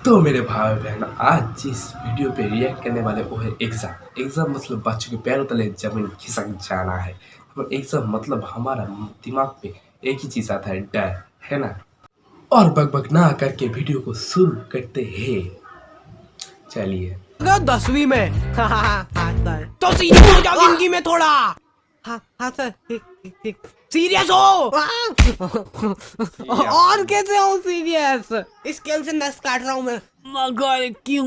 तो मेरे भाई बहन आज जिस वीडियो पे रिएक्ट करने वाले वो है एग्जाम मतलब बच्चों के पैरों तले जमीन खिसक जाना है। और एग्जाम मतलब हमारा दिमाग पे एक ही चीज आता है, डर, है ना। और बकबक ना करके वीडियो को शुरू करते हैं। चलिए 10वीं में तो सीरियस हो जाओ जिंदगी में थोड़ा। हाँ सर ठीक सीरियस हो। और कैसे हो सीरियस? स्केल से नस काट रहा हूँ मैं। मगर क्यों?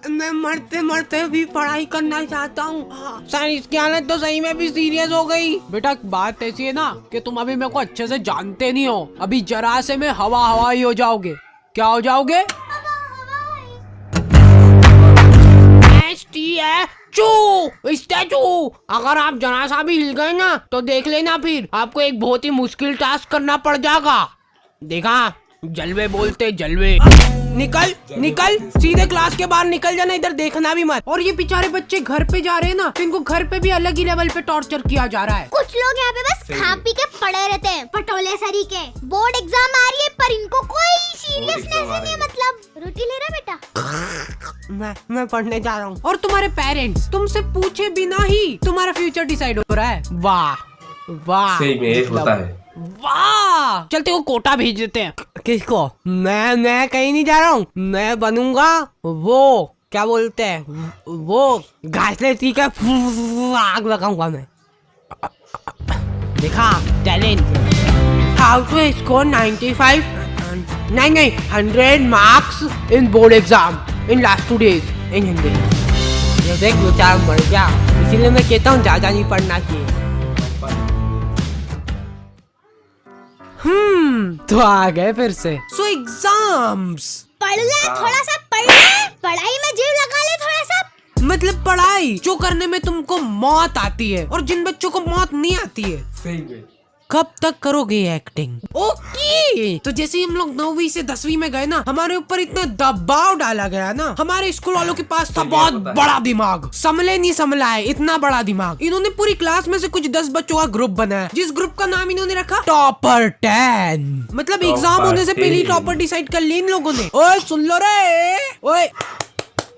मैं मरते मरते भी पढ़ाई करना चाहता हूँ सर। इसकी हालत तो सही में भी सीरियस हो गई। बेटा बात ऐसी है ना कि तुम अभी मेरे को अच्छे से जानते नहीं हो। अभी जरा से में हवा ही हो जाओगे। क्या हो जाओगे? स्टैचू। अगर आप जरा सा भी हिल गए ना तो देख लेना, फिर आपको एक बहुत ही मुश्किल टास्क करना पड़ जाएगा। देखा, जलवे बोलते जलवे। निकल सीधे क्लास के बाहर निकल जाना, इधर देखना भी मत। और ये बेचारे बच्चे घर पे जा रहे हैं ना, तो इनको घर पे भी अलग ही लेवल पे टॉर्चर किया जा रहा है। कुछ लोग यहाँ पे बस खा पी के पड़े रहते हैं, पटोले सरी के। बोर्ड एग्जाम आ रही है पर इनको कोई सीरियसनेस नहीं है। मतलब रोटी ले रहा बेटा? मैं पढ़ने जा रहा हूँ। और तुम्हारे पेरेंट्स तुमसे पूछे बिना ही तुम्हारा फ्यूचर डिसाइड हो रहा है। वाह वाह, सही में होता है। वाह, चलते वो कोटा भेज देते हैं। किसको? मैं कहीं नहीं जा रहा हूँ। मैं बनूंगा वो क्या बोलते हैं, वो घासले ठीक है, आग लगाऊंगा मैं। देखा टैलेंट। हाउ टू स्कोर 95 नहीं 100 marks in board exam in last 2 days इन हिंदी। ये देख बेचारा मर गया, इसीलिए मैं कहता हूँ ज्यादा नहीं पढ़ना चाहिए। तो आ गए फिर से। सो एग्जाम्स पढ़ ले, थोड़ा सा पढ़ ले, पढ़ाई में जीव लगा ले थोड़ा सा। मतलब पढ़ाई जो करने में तुमको मौत आती है और जिन बच्चों को मौत नहीं आती है। सही में कब तक करोगे एक्टिंग? ओके, तो जैसे ही हम लोग 9वीं से 10वीं में गए ना, हमारे ऊपर इतना दबाव डाला गया ना। हमारे स्कूल वालों के पास था बहुत बड़ा दिमाग, संभले नहीं संभला है इतना बड़ा दिमाग। इन्होंने पूरी क्लास में से कुछ 10 बच्चों का ग्रुप बनाया, जिस ग्रुप का नाम इन्होंने रखा टॉपर 10। मतलब एग्जाम होने से पहले टॉपर डिसाइड कर लिया इन लोगों ने। ओए सुन लो रे, ओए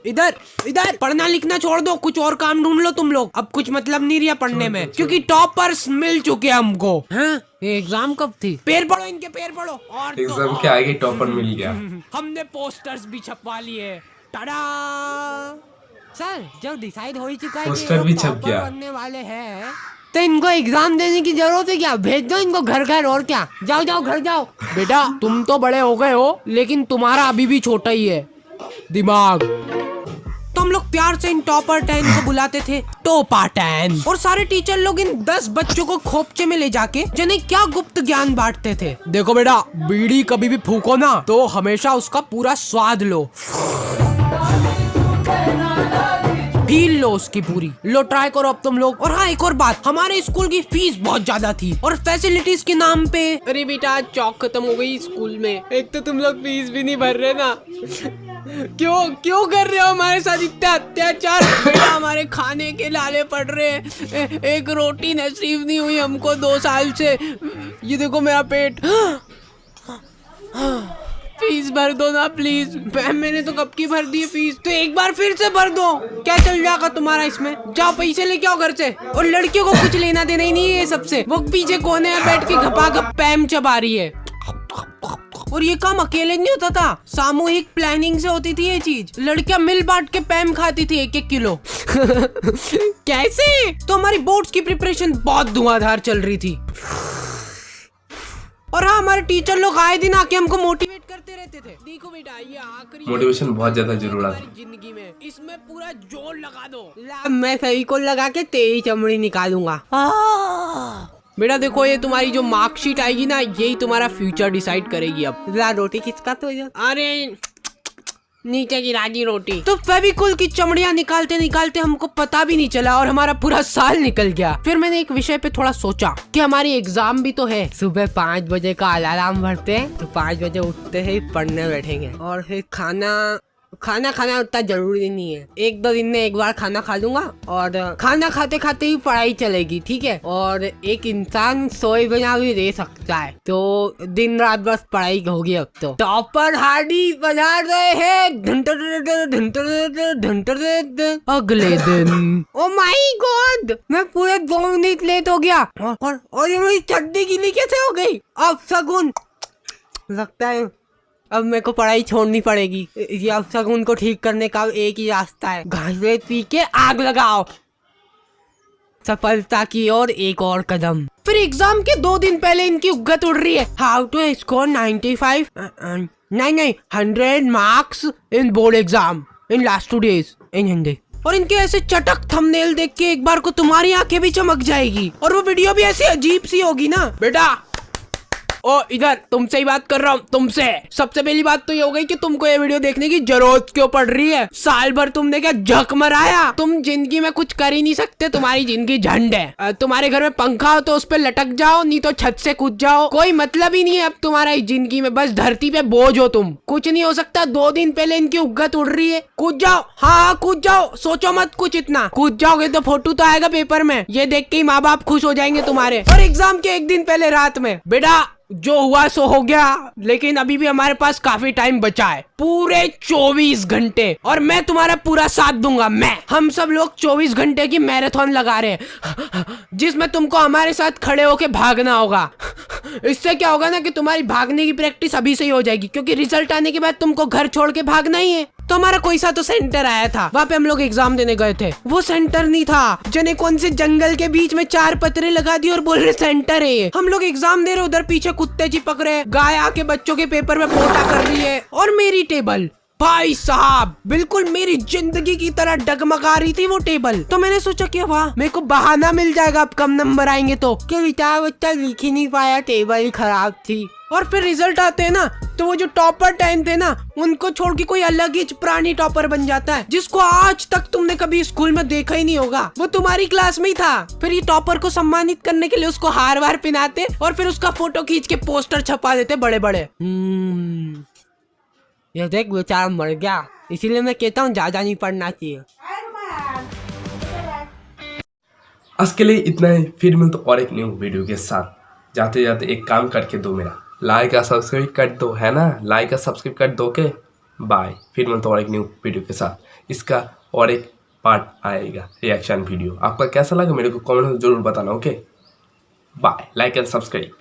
इधर पढ़ना लिखना छोड़ दो, कुछ और काम ढूंढ लो तुम लोग। अब कुछ मतलब नहीं रहा पढ़ने में, क्योंकि टॉपर्स मिल चुके हमको। हाँ? ये एग्जाम कब थी? पैर पढ़ो इनके, पैर पढ़ो। और एग्जाम के आगे टॉपर मिल गया। हमने पोस्टर्स भी छपवा लिए। टाडा सर, जब डिसाइड हो ही चुका है पोस्टर भी छप गया बनने वाले हैं, तो इनको एग्जाम देने की जरूरत है क्या? भेज दो इनको घर। और क्या, जाओ घर जाओ। बेटा तुम तो बड़े हो गए हो, लेकिन तुम्हारा अभी भी छोटा ही है दिमाग। तो हम लोग प्यार से इन टॉपर 10 को बुलाते थे टोपा 10। और सारे टीचर लोग इन 10 बच्चों को खोपचे में ले जाके जिन्हें क्या गुप्त ज्ञान बांटते थे। देखो बेटा, बीड़ी कभी भी फूको ना तो हमेशा उसका पूरा स्वाद लो, फील लो उसकी पूरी। लो ट्राई करो अब तुम लोग। और हाँ, एक और बात, हमारे स्कूल की फीस बहुत ज्यादा थी और फैसिलिटीज के नाम पे। अरे बेटा चौक खत्म हो गई स्कूल में। एक तो तुम लोग फीस भी नहीं भर रहे ना। क्यों कर रहे हो हमारे साथ इतना अत्याचार? बेटा हमारे खाने के लाले पड़ रहे हैं, एक रोटी नसीब नहीं हुई हमको 2 साल से। ये देखो मेरा पेट। फीस भर दो ना प्लीज। मैंने तो कब की भर दी है फीस, तो एक बार फिर से भर दो। क्या चल जाएगा तुम्हारा इसमें? जाओ पैसे लेके आओ घर से। और लड़कियों को कुछ लेना देना ही नहीं है सबसे। वो पीछे कोने में बैठ के घपा पैम चबा रही है। और ये काम अकेले नहीं होता था, सामूहिक प्लानिंग से होती थी ये चीज। लड़कियां मिल बांट के पैम खाती थी 1-1 किलो। कैसे? तो हमारी बोर्ड्स की प्रिपरेशन बहुत धुआंधार चल रही थी। और हाँ, हमारे टीचर लोग आए दिन आके हमको मोटिवेट करते रहते थे। देखो बेटा, ये आखिरी मोटिवेशन बहुत ज्यादा जरूरत है जिंदगी में, इसमें पूरा जोर लगा दो। मैं सही को लगा के तेरी चमड़ी निकालूंगा। बेटा देखो, ये तुम्हारी जो मार्कशीट आएगी ना, यही तुम्हारा फ्यूचर डिसाइड करेगी। अब रोटी किसका? तो अरे नीचे की राजी रोटी। तो फेविकोल की चमड़ियां निकालते निकालते हमको पता भी नहीं चला और हमारा पूरा साल निकल गया। फिर मैंने एक विषय पे थोड़ा सोचा कि हमारी एग्जाम भी तो है। सुबह 5 बजे का अलार्म भरते हैं, तो 5 बजे उठते ही पढ़ने बैठेंगे और फिर खाना खाना खाना उतना जरूरी नहीं है। 1-2 दिन में एक बार खाना खा लूंगा और खाना खाते खाते ही पढ़ाई चलेगी, ठीक है। और एक इंसान सोए बिना भी रह सकता है, तो दिन रात बस पढ़ाई होगी अब तो। टॉपर हार्डी बजा रहे हैं अगले दिन। ओ माय गॉड, मैं पूरे 2 मिनट लेट हो गया और ये मेरी चड्डी गीली कैसे हो गई। अब शगुन, लगता है अब मेरे को पढ़ाई छोड़नी पड़ेगी। ये अब शगुन को ठीक करने का एक ही रास्ता है, घास पी के आग लगाओ। सफलता की ओर एक और कदम। फिर एग्जाम के 2 दिन पहले इनकी उगत उड़ रही है। हाउ टू स्कोर 95 नहीं 100 marks in board exam in last 2 days इन हिंदी। और इनके ऐसे चटक थंबनेल देख के एक बार को तुम्हारी आंखें भी चमक जाएगी और वो वीडियो भी ऐसी अजीब सी होगी ना। बेटा ओ इधर, तुमसे ही बात कर रहा हूँ, तुमसे। सबसे पहली बात तो ये हो गई कि तुमको ये वीडियो देखने की जरूरत क्यों पड़ रही है। साल भर तुमने क्या झक मराया, तुम जिंदगी में कुछ कर ही नहीं सकते, तुम्हारी जिंदगी झंड है। तुम्हारे घर में पंखा हो तो उस पर लटक जाओ, नहीं तो छत से कूद जाओ, कोई मतलब ही नहीं है अब तुम्हारा इस जिंदगी में, बस धरती पे बोझ हो तुम, कुछ नहीं हो सकता। 2 दिन पहले इनकी उगत उड़ रही है, कूद जाओ। हाँ कूद जाओ, सोचो मत कुछ इतना, कूद जाओगे तो फोटो तो आएगा पेपर में, ये देख के ही माँ बाप खुश हो जाएंगे तुम्हारे। और एग्जाम के 1 दिन पहले रात में, बेटा जो हुआ सो हो गया, लेकिन अभी भी हमारे पास काफी टाइम बचा है, पूरे 24 घंटे, और मैं तुम्हारा पूरा साथ दूंगा। हम सब लोग 24 घंटे की मैराथन लगा रहे हैं, जिसमें तुमको हमारे साथ खड़े होके भागना होगा। इससे क्या होगा ना कि तुम्हारी भागने की प्रैक्टिस अभी से ही हो जाएगी, क्योंकि रिजल्ट आने के बाद तुमको घर छोड़ के भागना ही है। तो हमारा कोई सा तो सेंटर आया था, वहाँ पे हम लोग एग्जाम देने गए थे। वो सेंटर नहीं था, जने कौन से जंगल के बीच में 4 पत्रे लगा दिए और बोल रहे सेंटर है ये। हम लोग एग्जाम दे रहे, उधर पीछे कुत्ते चिपक रहे, गाय आके बच्चों के पेपर में पोटा कर रही है, और मेरी टेबल भाई साहब बिल्कुल मेरी जिंदगी की तरह डगमगा रही थी वो टेबल। तो मैंने सोचा कि वाह मेरे को बहाना मिल जाएगा अब कम नंबर आएंगे तो, कि बेचारा बच्चा लिख ही नहीं पाया, टेबल खराब थी। और फिर रिजल्ट आते हैं ना, तो वो जो टॉपर 10 थे ना, उनको छोड़ के कोई अलग ही प्राणी टॉपर बन जाता है, जिसको आज तक तुमने कभी स्कूल में देखा ही नहीं होगा। वो तुम्हारी क्लास में ही था। फिर ये टॉपर को सम्मानित करने के लिए उसको हार वार पहनाते और फिर उसका फोटो खींच के पोस्टर छपा देते बड़े बड़े। ये देख बेचारा मर गया, इसीलिए मैं कहता हूँ ज्यादा नहीं पढ़ना चाहिए। आज के लिए इतना ही, फिर मिलते और एक न्यू वीडियो के साथ। जाते जाते एक काम करके दो, मेरा लाइक और सब्सक्राइब कर दो, है ना, लाइक और सब्सक्राइब कर दो के। बाय, फिर मिलते और एक न्यू वीडियो के साथ। इसका और एक पार्ट आएगा, रिएक्शन वीडियो। आपका कैसा लगा मेरे को कमेंट में जरूर बताना। Okay bye, like and subscribe.